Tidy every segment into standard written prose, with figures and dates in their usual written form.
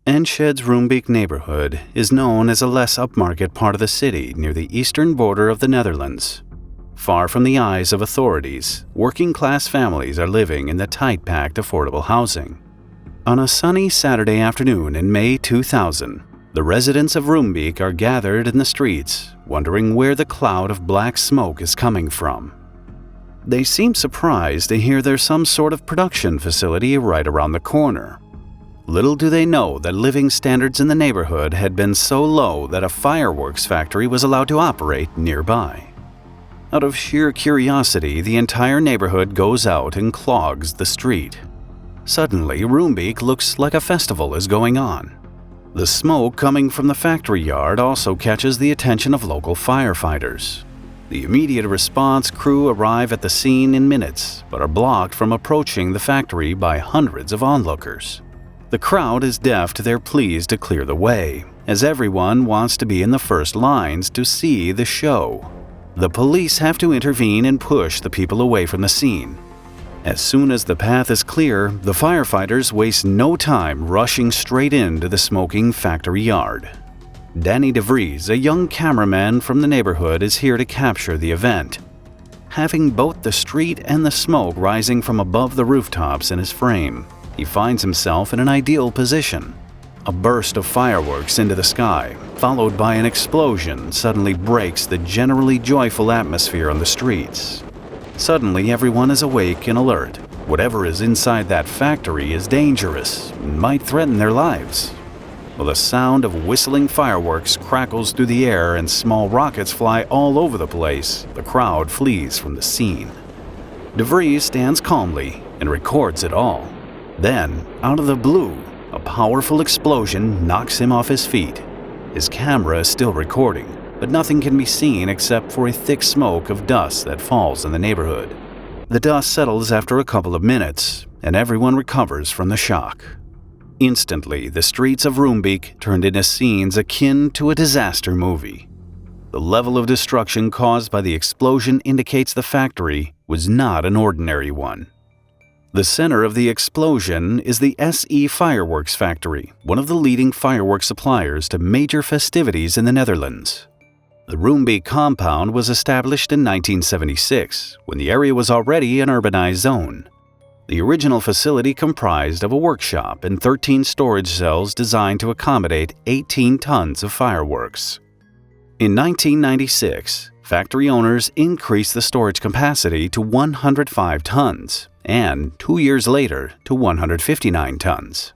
Enschede's Roombeek neighborhood is known as a less upmarket part of the city near the eastern border of the Netherlands. Far from the eyes of authorities, working-class families are living in the tight-packed affordable housing. On a sunny Saturday afternoon in May 2000, the residents of Roombeek are gathered in the streets, wondering where the cloud of black smoke is coming from. They seem surprised to hear there's some sort of production facility right around the corner. Little do they know that living standards in the neighborhood had been so low that a fireworks factory was allowed to operate nearby. Out of sheer curiosity, the entire neighborhood goes out and clogs the street. Suddenly, Roombeek looks like a festival is going on. The smoke coming from the factory yard also catches the attention of local firefighters. The immediate response crew arrive at the scene in minutes, but are blocked from approaching the factory by hundreds of onlookers. The crowd is deaf to their pleas to clear the way, as everyone wants to be in the first lines to see the show. The police have to intervene and push the people away from the scene. As soon as the path is clear, the firefighters waste no time rushing straight into the smoking factory yard. Danny de Vries, a young cameraman from the neighborhood, is here to capture the event. Having both the street and the smoke rising from above the rooftops in his frame, he finds himself in an ideal position. A burst of fireworks into the sky, followed by an explosion, suddenly breaks the generally joyful atmosphere on the streets. Suddenly, everyone is awake and alert. Whatever is inside that factory is dangerous and might threaten their lives. While the sound of whistling fireworks crackles through the air and small rockets fly all over the place, the crowd flees from the scene. De Vries stands calmly and records it all. Then, out of the blue, a powerful explosion knocks him off his feet. His camera is still recording, but nothing can be seen except for a thick smoke of dust that falls in the neighborhood. The dust settles after a couple of minutes, and everyone recovers from the shock. Instantly, the streets of Roombeek turned into scenes akin to a disaster movie. The level of destruction caused by the explosion indicates the factory was not an ordinary one. The center of the explosion is the S.E Fireworks Factory, one of the leading fireworks suppliers to major festivities in the Netherlands. The Roombeek compound was established in 1976, when the area was already an urbanized zone. The original facility comprised of a workshop and 13 storage cells designed to accommodate 18 tons of fireworks. In 1996, factory owners increased the storage capacity to 105 tons, and 2 years later to 159 tons.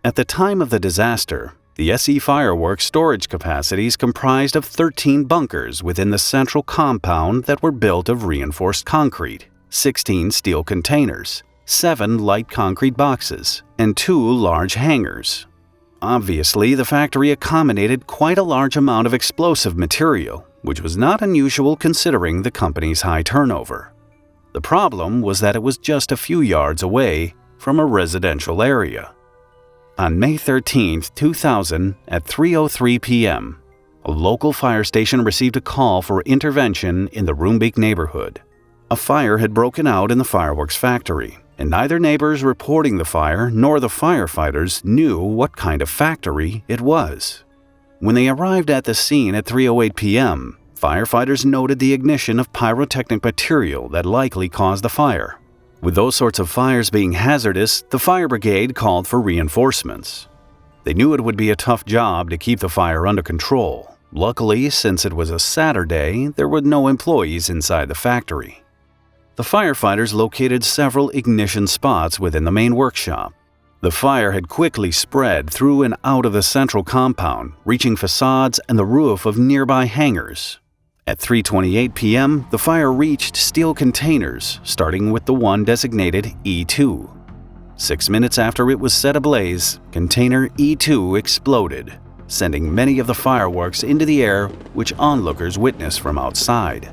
At the time of the disaster, the S.E Fireworks storage capacities comprised of 13 bunkers within the central compound that were built of reinforced concrete, 16 steel containers, 7 light concrete boxes, and 2 large hangars. Obviously, the factory accommodated quite a large amount of explosive material, which was not unusual considering the company's high turnover. The problem was that it was just a few yards away from a residential area. On May 13, 2000, at 3:03 p.m., a local fire station received a call for intervention in the Roombeek neighborhood. A fire had broken out in the fireworks factory, and neither neighbors reporting the fire nor the firefighters knew what kind of factory it was. When they arrived at the scene at 3:08 p.m., firefighters noted the ignition of pyrotechnic material that likely caused the fire. With those sorts of fires being hazardous, the fire brigade called for reinforcements. They knew it would be a tough job to keep the fire under control. Luckily, since it was a Saturday, there were no employees inside the factory. The firefighters located several ignition spots within the main workshop. The fire had quickly spread through and out of the central compound, reaching facades and the roof of nearby hangars. At 3:28 p.m., the fire reached steel containers, starting with the one designated E2. 6 minutes after it was set ablaze, container E2 exploded, sending many of the fireworks into the air, which onlookers witnessed from outside.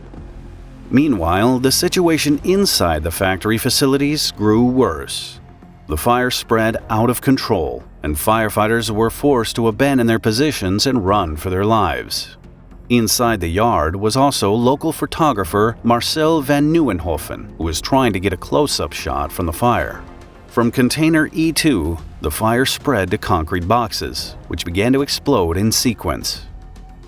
Meanwhile, the situation inside the factory facilities grew worse. The fire spread out of control, and firefighters were forced to abandon their positions and run for their lives. Inside the yard was also local photographer Marcel Van Nieuwenhofen, who was trying to get a close-up shot from the fire. From container E2, the fire spread to concrete boxes, which began to explode in sequence.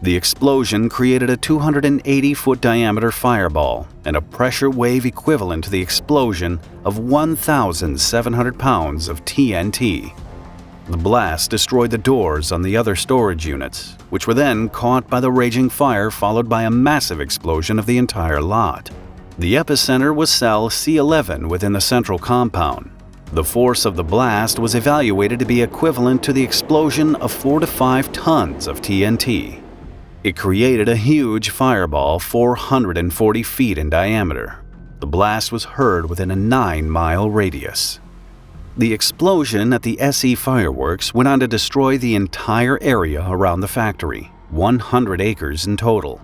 The explosion created a 280-foot diameter fireball and a pressure wave equivalent to the explosion of 1,700 pounds of TNT. The blast destroyed the doors on the other storage units, which were then caught by the raging fire, followed by a massive explosion of the entire lot. The epicenter was cell C11 within the central compound. The force of the blast was evaluated to be equivalent to the explosion of 4 to 5 tons of TNT. It created a huge fireball 440 feet in diameter. The blast was heard within a 9-mile radius. The explosion at the S.E Fireworks went on to destroy the entire area around the factory, 100 acres in total.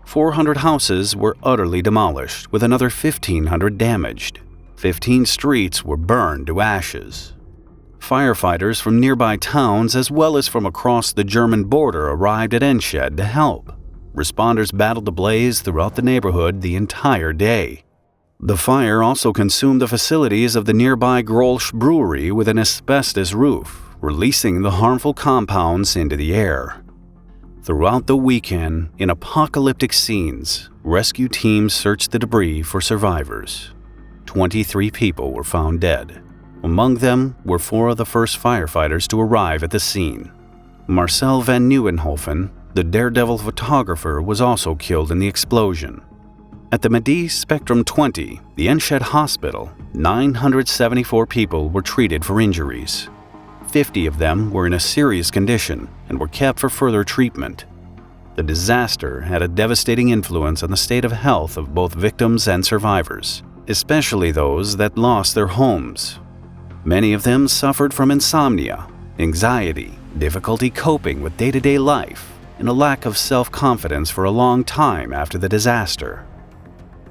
400 houses were utterly demolished, with another 1,500 damaged. 15 streets were burned to ashes. Firefighters from nearby towns as well as from across the German border arrived at Enschede to help. Responders battled the blaze throughout the neighborhood the entire day. The fire also consumed the facilities of the nearby Grolsch brewery with an asbestos roof, releasing the harmful compounds into the air. Throughout the weekend, in apocalyptic scenes, rescue teams searched the debris for survivors. 23 people were found dead. Among them were 4 of the first firefighters to arrive at the scene. Marcel Van Nieuwenhofen, the daredevil photographer, was also killed in the explosion. At the Medi Spectrum 20, the Enschede hospital, 974 people were treated for injuries. 50 of them were in a serious condition and were kept for further treatment. The disaster had a devastating influence on the state of health of both victims and survivors, especially those that lost their homes. Many of them suffered from insomnia, anxiety, difficulty coping with day-to-day life, and a lack of self-confidence for a long time after the disaster.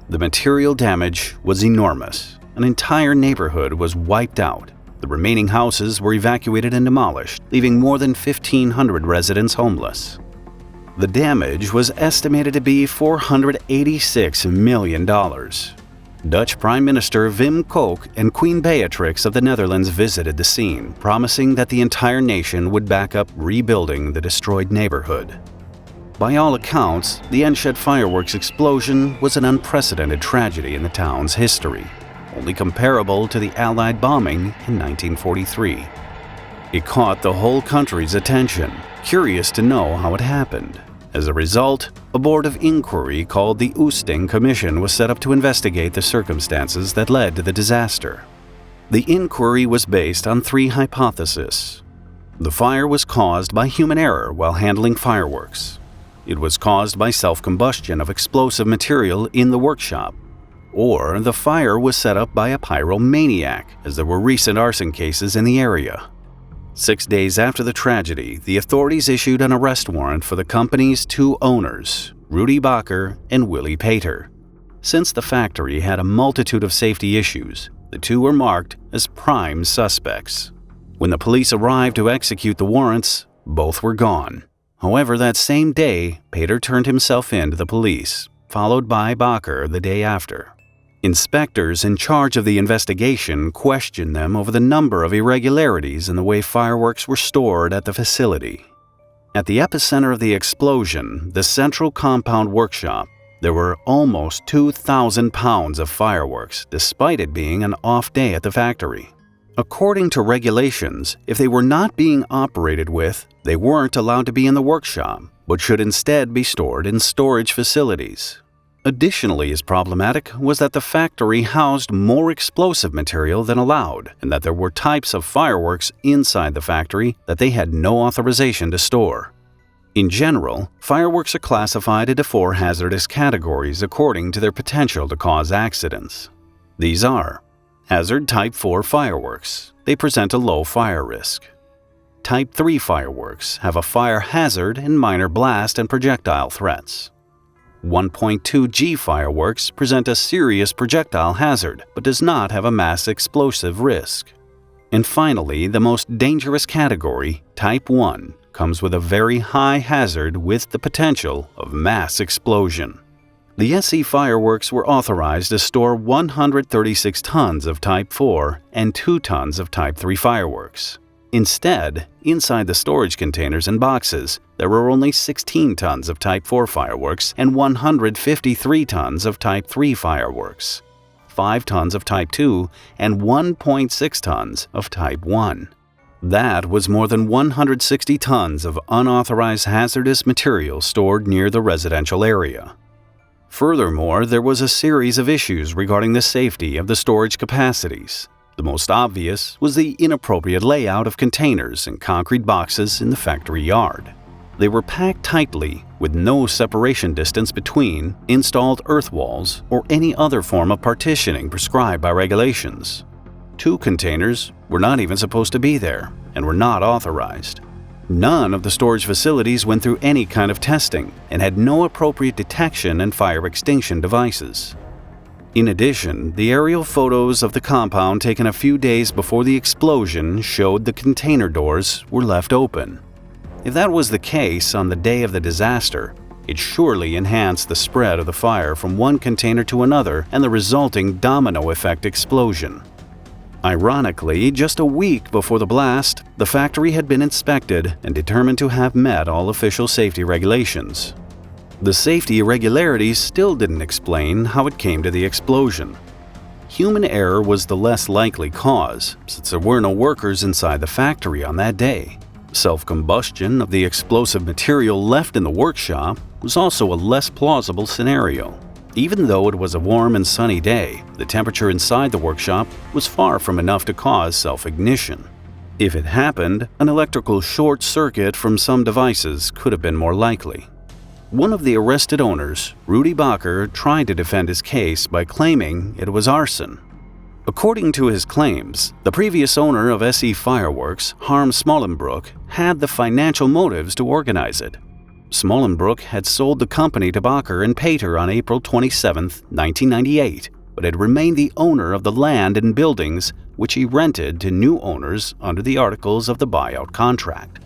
The material damage was enormous. An entire neighborhood was wiped out. The remaining houses were evacuated and demolished, leaving more than 1,500 residents homeless. The damage was estimated to be $486 million. Dutch Prime Minister Wim Kok and Queen Beatrix of the Netherlands visited the scene, promising that the entire nation would back up rebuilding the destroyed neighborhood. By all accounts, the Enschede fireworks explosion was an unprecedented tragedy in the town's history, only comparable to the Allied bombing in 1943. It caught the whole country's attention, curious to know how it happened. As a result, a board of inquiry called the Oosting Commission was set up to investigate the circumstances that led to the disaster. The inquiry was based on 3 hypotheses. The fire was caused by human error while handling fireworks. It was caused by self-combustion of explosive material in the workshop. Or the fire was set up by a pyromaniac, as there were recent arson cases in the area. 6 days after the tragedy, the authorities issued an arrest warrant for the company's 2 owners, Rudi Bakker and Willy Peter. Since the factory had a multitude of safety issues, the 2 were marked as prime suspects. When the police arrived to execute the warrants, both were gone. However, that same day, Peter turned himself in to the police, followed by Bakker the day after. Inspectors in charge of the investigation questioned them over the number of irregularities in the way fireworks were stored at the facility. At the epicenter of the explosion, the central compound workshop, there were almost 2,000 pounds of fireworks, despite it being an off day at the factory. According to regulations, if they were not being operated with, they weren't allowed to be in the workshop, but should instead be stored in storage facilities. Additionally, as problematic was that the factory housed more explosive material than allowed, and that there were types of fireworks inside the factory that they had no authorization to store. In general, fireworks are classified into 4 hazardous categories according to their potential to cause accidents. These are: Hazard Type 4 fireworks. They present a low fire risk. Type 3 fireworks have a fire hazard and minor blast and projectile threats. 1.2G fireworks present a serious projectile hazard but does not have a mass explosive risk. And finally, the most dangerous category, Type 1, comes with a very high hazard with the potential of mass explosion. The S.E Fireworks were authorized to store 136 tons of Type 4 and 2 tons of Type 3 fireworks. Instead, inside the storage containers and boxes, there were only 16 tons of Type 4 fireworks and 153 tons of Type 3 fireworks, 5 tons of Type 2, and 1.6 tons of Type 1. That was more than 160 tons of unauthorized hazardous material stored near the residential area. Furthermore, there was a series of issues regarding the safety of the storage capacities. The most obvious was the inappropriate layout of containers and concrete boxes in the factory yard. They were packed tightly, with no separation distance between installed earth walls or any other form of partitioning prescribed by regulations. 2 containers were not even supposed to be there and were not authorized. None of the storage facilities went through any kind of testing and had no appropriate detection and fire extinction devices. In addition, the aerial photos of the compound taken a few days before the explosion showed the container doors were left open. If that was the case on the day of the disaster, it surely enhanced the spread of the fire from one container to another and the resulting domino effect explosion. Ironically, just a week before the blast, the factory had been inspected and determined to have met all official safety regulations. The safety irregularities still didn't explain how it came to the explosion. Human error was the less likely cause, since there were no workers inside the factory on that day. Self-combustion of the explosive material left in the workshop was also a less plausible scenario. Even though it was a warm and sunny day, the temperature inside the workshop was far from enough to cause self-ignition. If it happened, an electrical short circuit from some devices could have been more likely. One of the arrested owners, Rudi Bakker, tried to defend his case by claiming it was arson. According to his claims, the previous owner of S.E Fireworks, Harm Smolenbroek, had the financial motives to organize it. Smolenbroek had sold the company to Bakker and Pater on April 27, 1998, but had remained the owner of the land and buildings which he rented to new owners under the articles of the buyout contract.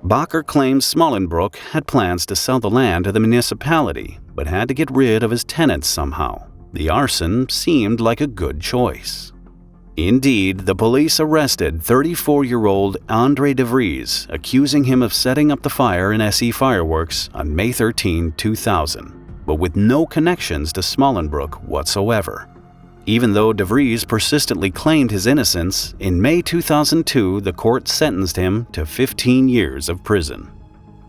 Bakker claims Smolenbroek had plans to sell the land to the municipality, but had to get rid of his tenants somehow. The arson seemed like a good choice. Indeed, the police arrested 34-year-old Andre de Vries, accusing him of setting up the fire in S.E Fireworks on May 13, 2000, but with no connections to Smolenbroek whatsoever. Even though de Vries persistently claimed his innocence, in May 2002 the court sentenced him to 15 years of prison.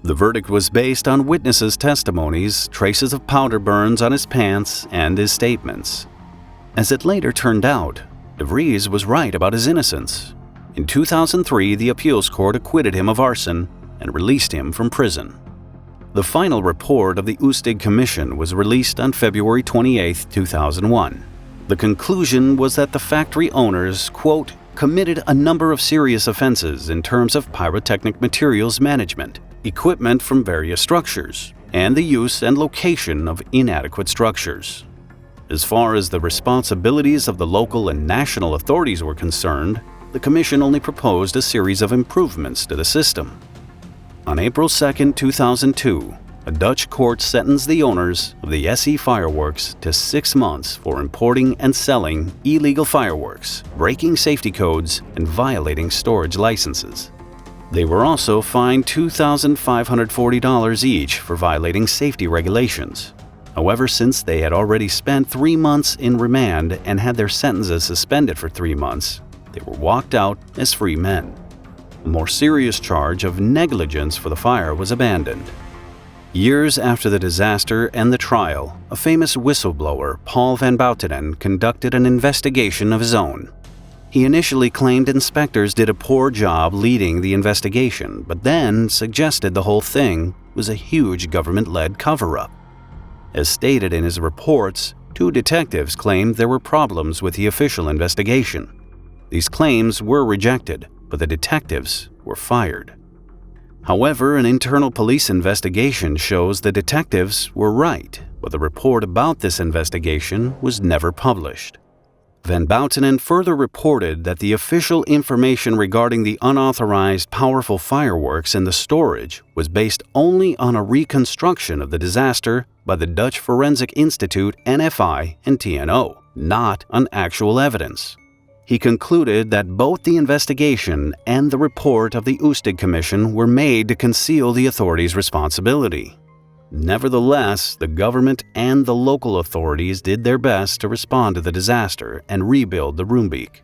The verdict was based on witnesses' testimonies, traces of powder burns on his pants, and his statements. As it later turned out, de Vries was right about his innocence. In 2003, the appeals court acquitted him of arson and released him from prison. The final report of the Oostig Commission was released on February 28, 2001. The conclusion was that the factory owners, quote, committed a number of serious offenses in terms of pyrotechnic materials management, equipment from various structures, and the use and location of inadequate structures. As far as the responsibilities of the local and national authorities were concerned, the Commission only proposed a series of improvements to the system. On April 2, 2002, a Dutch court sentenced the owners of the S.E Fireworks to 6 months for importing and selling illegal fireworks, breaking safety codes, and violating storage licenses. They were also fined $2,540 each for violating safety regulations. However, since they had already spent 3 months in remand and had their sentences suspended for 3 months, they were walked out as free men. A more serious charge of negligence for the fire was abandoned. Years after the disaster and the trial, a famous whistleblower, Paul van Buitenen, conducted an investigation of his own. He initially claimed inspectors did a poor job leading the investigation, but then suggested the whole thing was a huge government-led cover-up. As stated in his reports, 2 detectives claimed there were problems with the official investigation. These claims were rejected, but the detectives were fired. However, an internal police investigation shows the detectives were right, but the report about this investigation was never published. Van Buitenen further reported that the official information regarding the unauthorized powerful fireworks in the storage was based only on a reconstruction of the disaster by the Dutch Forensic Institute NFI and TNO, not on actual evidence. He concluded that both the investigation and the report of the Oostig Commission were made to conceal the authorities' responsibility. Nevertheless, the government and the local authorities did their best to respond to the disaster and rebuild the Roombeek.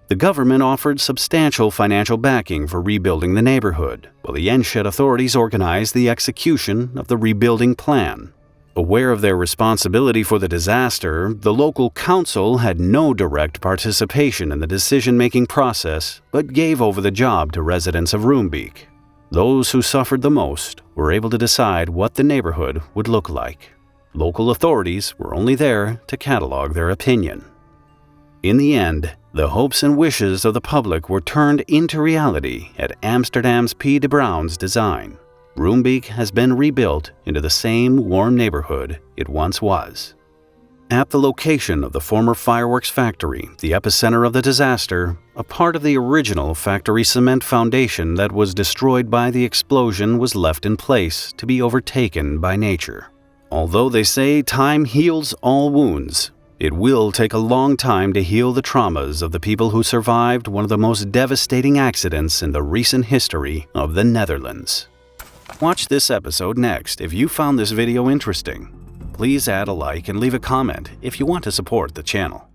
The government offered substantial financial backing for rebuilding the neighborhood, while the Enschede authorities organized the execution of the rebuilding plan. Aware of their responsibility for the disaster, the local council had no direct participation in the decision-making process, but gave over the job to residents of Roombeek. Those who suffered the most were able to decide what the neighborhood would look like. Local authorities were only there to catalog their opinion. In the end, the hopes and wishes of the public were turned into reality at Amsterdam's P. de Bruyn's design. Roombeek has been rebuilt into the same warm neighborhood it once was. At the location of the former fireworks factory, the epicenter of the disaster, a part of the original factory cement foundation that was destroyed by the explosion was left in place to be overtaken by nature. Although they say time heals all wounds, it will take a long time to heal the traumas of the people who survived one of the most devastating accidents in the recent history of the Netherlands. Watch this episode next if you found this video interesting. Please add a like and leave a comment if you want to support the channel.